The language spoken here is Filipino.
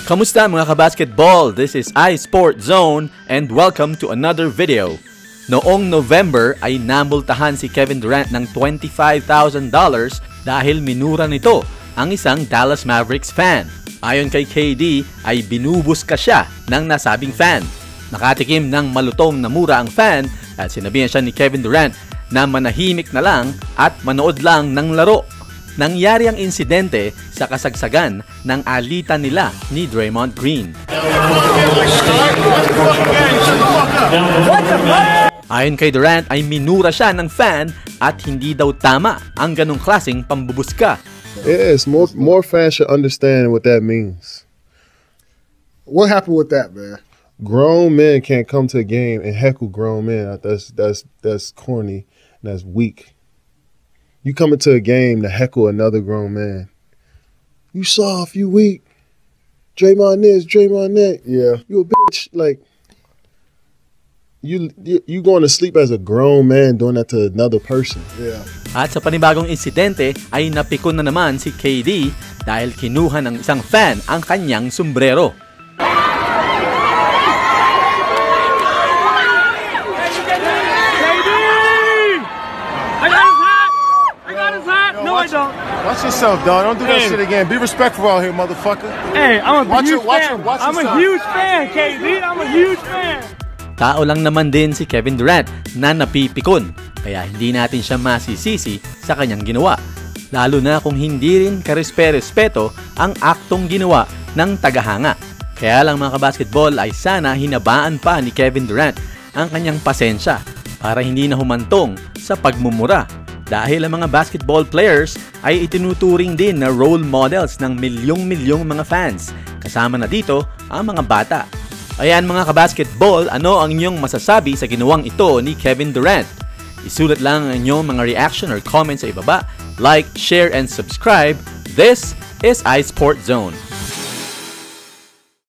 Kamusta mga kabasketball? This is iSport Zone and welcome to another video. Noong November ay namultahan si Kevin Durant ng $25,000 dahil minura nito ang isang Dallas Mavericks fan. Ayon kay KD ay binubuska siya ng nasabing fan. Nakatikim ng malutong na mura ang fan at sinabihan siya ni Kevin Durant na manahimik na lang at manood lang ng laro. Nangyari ang insidente sa kasagsagan ng alitan nila ni Draymond Green. Ayon kay Durant ay minura siya ng fan at hindi daw tama ang ganong klaseng pambubuska. Yes, more fans should understand what that means. What happened with that, man? Grown men can't come to a game and heckle grown men. That's corny and that's weak. You come into a game to heckle another grown man. You soft, you weak. Draymond this, Draymond that. Yeah. You a bitch. Like, you going to sleep as a grown man doing that to another person. Yeah. At sa panibagong insidente ay napikon na naman si KD dahil kinuha ng isang fan ang kanyang sombrero. Watch yourself, dog. Don't do that shit again. Be respectful out here, motherfucker. Hey, I'm a huge fan. I'm a huge fan, KD. I'm a huge fan. Tao lang naman din si Kevin Durant na napipikon, kaya hindi natin siya masisisi sa kanyang ginawa. Lalo na kung hindi rin karespe-respeto ang aktong ginawa ng tagahanga. Kaya lang mga kabasketball ay sana hinabaan pa ni Kevin Durant ang kanyang pasensya para hindi na humantong sa pagmumura. Dahil ang mga basketball players ay itinuturing din na role models ng milyong-milyong mga fans. Kasama na dito ang mga bata. Ayan mga kabasketball, ano ang inyong masasabi sa ginawang ito ni Kevin Durant? Isulat lang ang inyong mga reaction or comments sa ibaba. Like, share, and subscribe. This is iSport Zone.